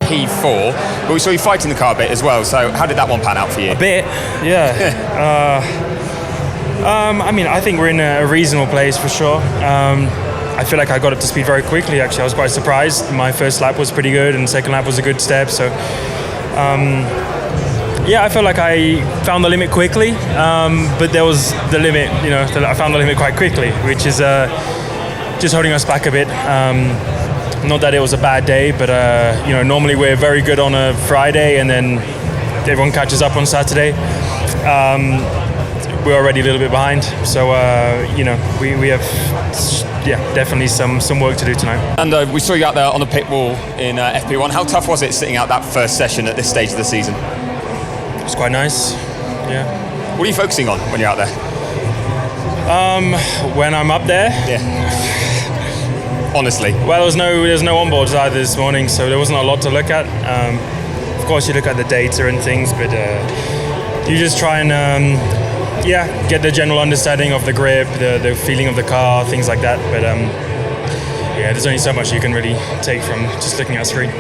P4, but we saw you fighting the car a bit as well, so how did that one pan out for you? A bit, yeah. I mean, I think we're in a reasonable place for sure. I feel like I got up to speed very quickly, actually. I was quite surprised. My first lap was pretty good, and the second lap was a good step, so... yeah, I felt like I found the limit quickly, but there was the limit, I found the limit quite quickly, which is just holding us back a bit. Not that it was a bad day, but normally we're very good on a Friday and then everyone catches up on Saturday. We're already a little bit behind, so we have definitely some work to do tonight. And we saw you out there on the pit wall in FP1. How tough was it sitting out that first session at this stage of the season? It's quite nice, yeah. What are you focusing on when you're out there? When I'm up there? Yeah. Honestly. Well, there's no onboards either this morning, so there wasn't a lot to look at. Of course, you look at the data and things, but you just try and get the general understanding of the grip, the feeling of the car, things like that. But there's only so much you can really take from just looking at a screen.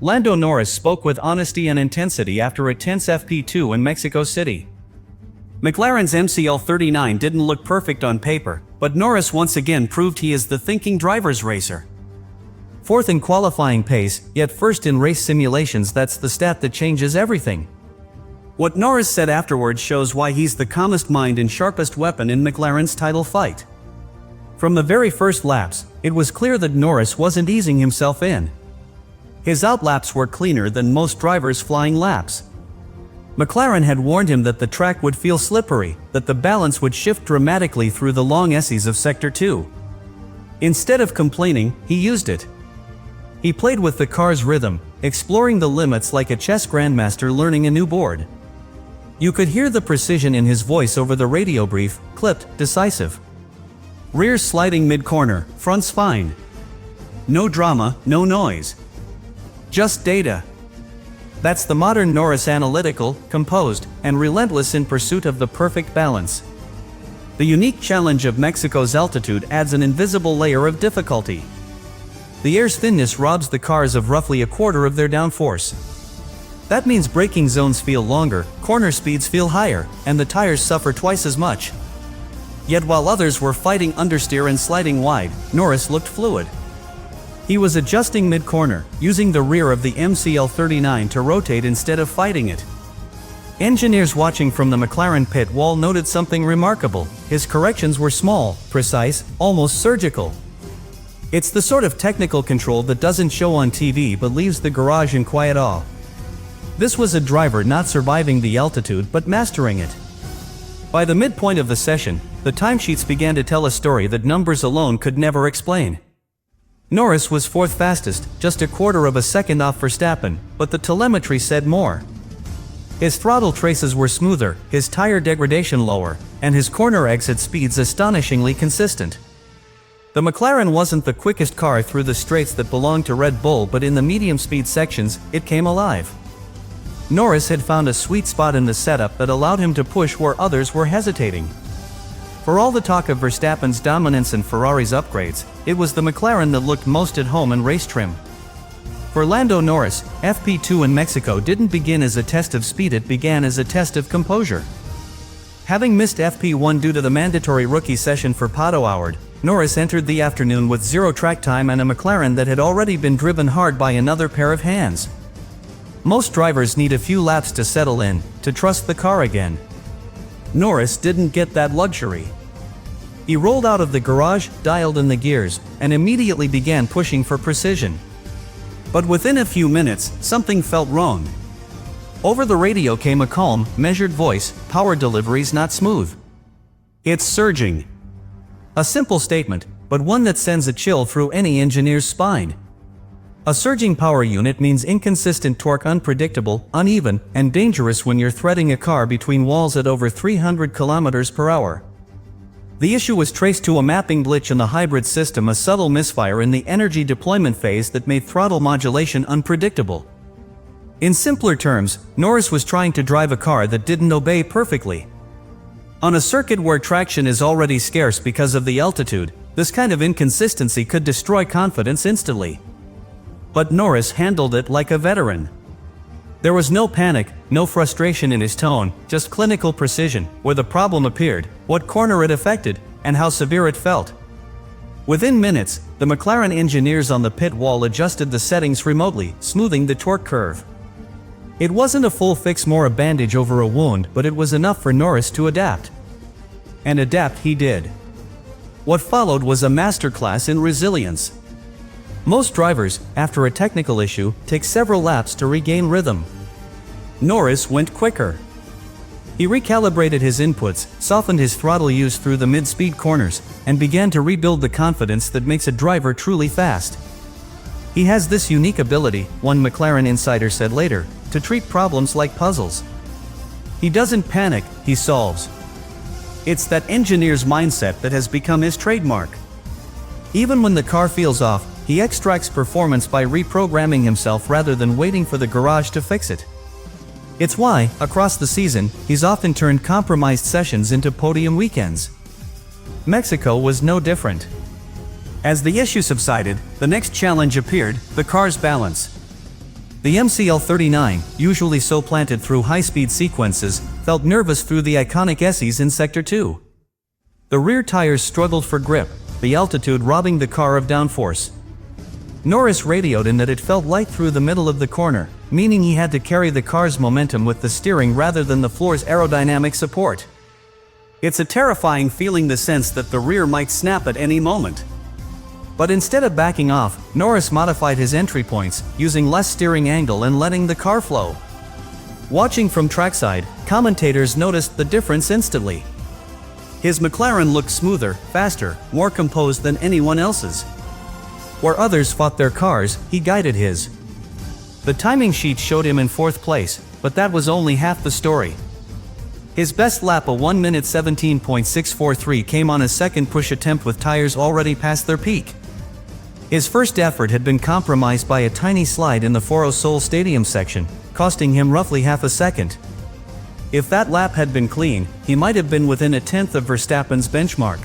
Lando Norris spoke with honesty and intensity after a tense FP2 in Mexico City. McLaren's MCL39 didn't look perfect on paper, but Norris once again proved he is the thinking driver's racer. Fourth in qualifying pace, yet first in race simulations. That's the stat that changes everything. What Norris said afterwards shows why he's the calmest mind and sharpest weapon in McLaren's title fight. From the very first laps, it was clear that Norris wasn't easing himself in. His outlaps were cleaner than most drivers' flying laps. McLaren had warned him that the track would feel slippery, that the balance would shift dramatically through the long S's of Sector 2. Instead of complaining, he used it. He played with the car's rhythm, exploring the limits like a chess grandmaster learning a new board. You could hear the precision in his voice over the radio brief, clipped, decisive. Rear's sliding mid-corner, front's fine. No drama, no noise. Just data. That's the modern Norris, analytical, composed, and relentless in pursuit of the perfect balance. The unique challenge of Mexico's altitude adds an invisible layer of difficulty. The air's thinness robs the cars of roughly a quarter of their downforce. That means braking zones feel longer, corner speeds feel higher, and the tires suffer twice as much. Yet while others were fighting understeer and sliding wide, Norris looked fluid. He was adjusting mid-corner, using the rear of the MCL39 to rotate instead of fighting it. Engineers watching from the McLaren pit wall noted something remarkable. His corrections were small, precise, almost surgical. It's the sort of technical control that doesn't show on TV but leaves the garage in quiet awe. This was a driver not surviving the altitude but mastering it. By the midpoint of the session, the timesheets began to tell a story that numbers alone could never explain. Norris was fourth fastest, just a quarter of a second off Verstappen, but the telemetry said more. His throttle traces were smoother, his tire degradation lower, and his corner exit speeds astonishingly consistent. The McLaren wasn't the quickest car through the straights that belonged to Red Bull, but in the medium-speed sections, it came alive. Norris had found a sweet spot in the setup that allowed him to push where others were hesitating. For all the talk of Verstappen's dominance and Ferrari's upgrades, it was the McLaren that looked most at home in race trim. For Lando Norris, FP2 in Mexico didn't begin as a test of speed, it began as a test of composure. Having missed FP1 due to the mandatory rookie session for Pato Award, Norris entered the afternoon with zero track time and a McLaren that had already been driven hard by another pair of hands. Most drivers need a few laps to settle in, to trust the car again. Norris didn't get that luxury. He rolled out of the garage, dialed in the gears, and immediately began pushing for precision. But within a few minutes, something felt wrong. Over the radio came a calm, measured voice, power delivery's not smooth. It's surging. A simple statement, but one that sends a chill through any engineer's spine. A surging power unit means inconsistent torque, unpredictable, uneven, and dangerous when you're threading a car between walls at over 300 km per hour. The issue was traced to a mapping glitch in the hybrid system, a subtle misfire in the energy deployment phase that made throttle modulation unpredictable. In simpler terms, Norris was trying to drive a car that didn't obey perfectly. On a circuit where traction is already scarce because of the altitude, this kind of inconsistency could destroy confidence instantly. But Norris handled it like a veteran. There was no panic, no frustration in his tone, just clinical precision, where the problem appeared, what corner it affected, and how severe it felt. Within minutes, the McLaren engineers on the pit wall adjusted the settings remotely, smoothing the torque curve. It wasn't a full fix nor a bandage over a wound, but it was enough for Norris to adapt. And adapt he did. What followed was a masterclass in resilience. Most drivers, after a technical issue, take several laps to regain rhythm. Norris went quicker. He recalibrated his inputs, softened his throttle use through the mid-speed corners, and began to rebuild the confidence that makes a driver truly fast. He has this unique ability, one McLaren insider said later, to treat problems like puzzles. He doesn't panic, he solves. It's that engineer's mindset that has become his trademark. Even when the car feels off, he extracts performance by reprogramming himself rather than waiting for the garage to fix it. It's why, across the season, he's often turned compromised sessions into podium weekends. Mexico was no different. As the issue subsided, the next challenge appeared, the car's balance. The MCL39, usually so planted through high-speed sequences, felt nervous through the iconic S's in Sector 2. The rear tires struggled for grip, the altitude robbing the car of downforce. Norris radioed in that it felt light through the middle of the corner, meaning he had to carry the car's momentum with the steering rather than the floor's aerodynamic support. It's a terrifying feeling, the sense that the rear might snap at any moment. But instead of backing off, Norris modified his entry points, using less steering angle and letting the car flow. Watching from trackside, commentators noticed the difference instantly. His McLaren looked smoother, faster, more composed than anyone else's. Where others fought their cars, he guided his. The timing sheet showed him in 4th place, but that was only half the story. His best lap, a 1 minute 17.643, came on his second push attempt with tires already past their peak. His first effort had been compromised by a tiny slide in the Foro Sol Stadium section, costing him roughly half a second. If that lap had been clean, he might have been within a tenth of Verstappen's benchmark.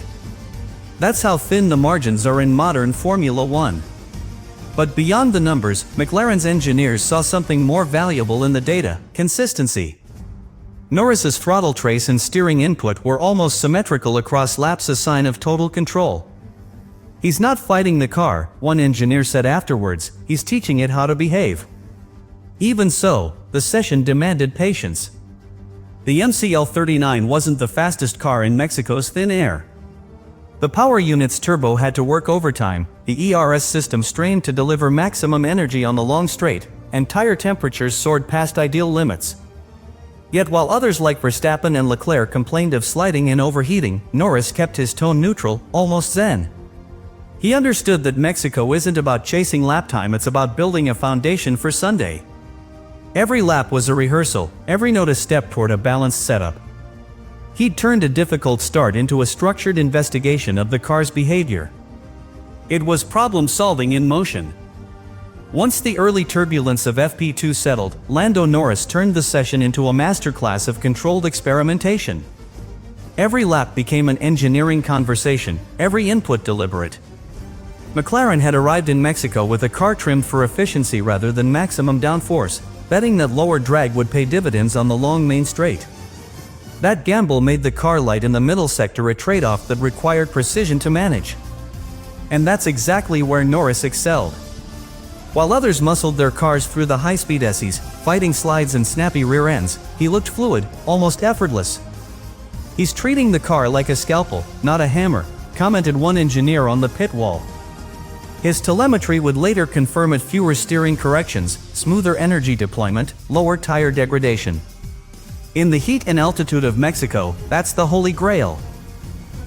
That's how thin the margins are in modern Formula One. But beyond the numbers, McLaren's engineers saw something more valuable in the data: consistency. Norris's throttle trace and steering input were almost symmetrical across laps, a sign of total control. He's not fighting the car, one engineer said afterwards, he's teaching it how to behave. Even so, the session demanded patience. The MCL39 wasn't the fastest car in Mexico's thin air. The power unit's turbo had to work overtime, the ERS system strained to deliver maximum energy on the long straight, and tire temperatures soared past ideal limits. Yet while others like Verstappen and Leclerc complained of sliding and overheating, Norris kept his tone neutral, almost zen. He understood that Mexico isn't about chasing lap time, it's about building a foundation for Sunday. Every lap was a rehearsal, every note a step toward a balanced setup. He'd turned a difficult start into a structured investigation of the car's behavior. It was problem-solving in motion. Once the early turbulence of FP2 settled, Lando Norris turned the session into a masterclass of controlled experimentation. Every lap became an engineering conversation, every input deliberate. McLaren had arrived in Mexico with a car trimmed for efficiency rather than maximum downforce, betting that lower drag would pay dividends on the long main straight. That gamble made the car light in the middle sector a trade-off that required precision to manage. And that's exactly where Norris excelled. While others muscled their cars through the high-speed S's, fighting slides and snappy rear ends, he looked fluid, almost effortless. "He's treating the car like a scalpel, not a hammer," commented one engineer on the pit wall. His telemetry would later confirm it: fewer steering corrections, smoother energy deployment, lower tire degradation. In the heat and altitude of Mexico, that's the holy grail.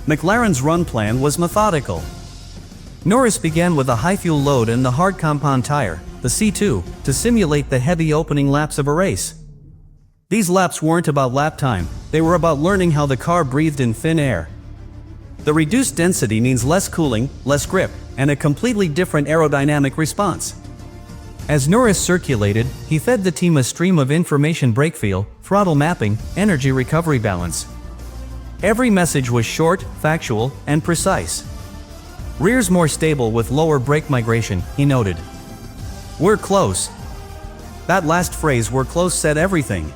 McLaren's run plan was methodical. Norris began with a high fuel load and the hard compound tire, the C2, to simulate the heavy opening laps of a race. These laps weren't about lap time, they were about learning how the car breathed in thin air. The reduced density means less cooling, less grip, and a completely different aerodynamic response. As Norris circulated, he fed the team a stream of information: brake feel, throttle mapping, energy recovery balance. Every message was short, factual, and precise. "Rear's more stable with lower brake migration," he noted. "We're close." That last phrase, "we're close," said everything.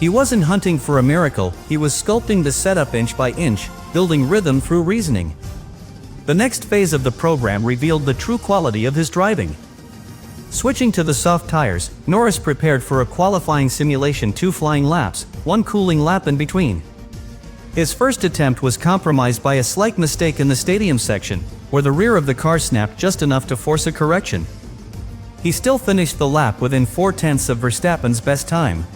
He wasn't hunting for a miracle, he was sculpting the setup inch by inch, building rhythm through reasoning. The next phase of the program revealed the true quality of his driving. Switching to the soft tires, Norris prepared for a qualifying simulation, 2 flying laps, 1 cooling lap in between. His first attempt was compromised by a slight mistake in the stadium section, where the rear of the car snapped just enough to force a correction. He still finished the lap within 4/10 of Verstappen's best time.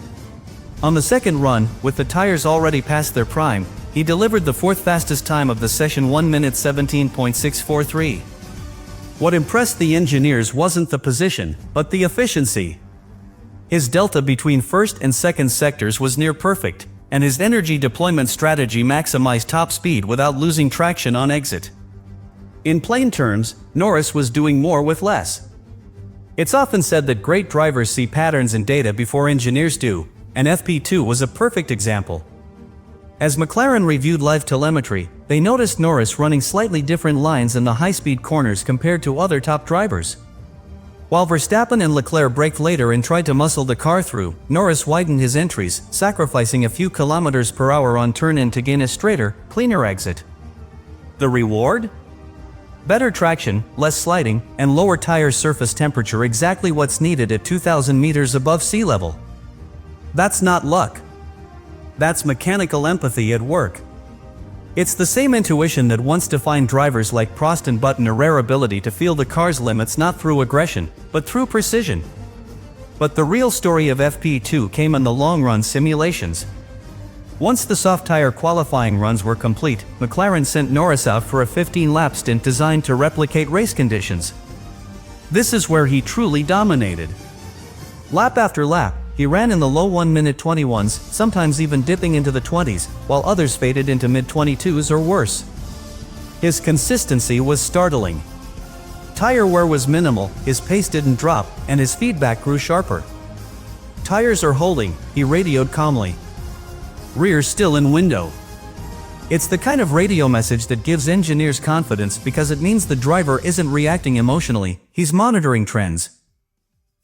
On the second run, with the tires already past their prime, he delivered the 4th fastest time of the session, 1 minute 17.643. What impressed the engineers wasn't the position, but the efficiency. His delta between first and second sectors was near perfect, and his energy deployment strategy maximized top speed without losing traction on exit. In plain terms, Norris was doing more with less. It's often said that great drivers see patterns in data before engineers do, and FP2 was a perfect example. As McLaren reviewed live telemetry, they noticed Norris running slightly different lines in the high-speed corners compared to other top drivers. While Verstappen and Leclerc braked later and tried to muscle the car through, Norris widened his entries, sacrificing a few kilometers per hour on turn-in to gain a straighter, cleaner exit. The reward? Better traction, less sliding, and lower tire surface temperature, exactly what's needed at 2,000 meters above sea level. That's not luck. That's mechanical empathy at work. It's the same intuition that once defined drivers like Prost and Button, a rare ability to feel the car's limits not through aggression, but through precision. But the real story of FP2 came in the long-run simulations. Once the soft tire qualifying runs were complete, McLaren sent Norris out for a 15-lap stint designed to replicate race conditions. This is where he truly dominated. Lap after lap, he ran in the low 1 minute 21s, sometimes even dipping into the 20s, while others faded into mid-22s or worse. His consistency was startling. Tire wear was minimal, his pace didn't drop, and his feedback grew sharper. "Tires are holding," he radioed calmly. "Rear still in window." It's the kind of radio message that gives engineers confidence because it means the driver isn't reacting emotionally, he's monitoring trends.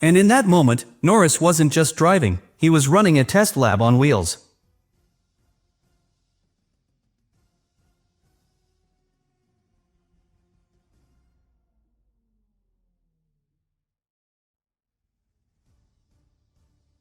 And in that moment, Norris wasn't just driving, he was running a test lab on wheels.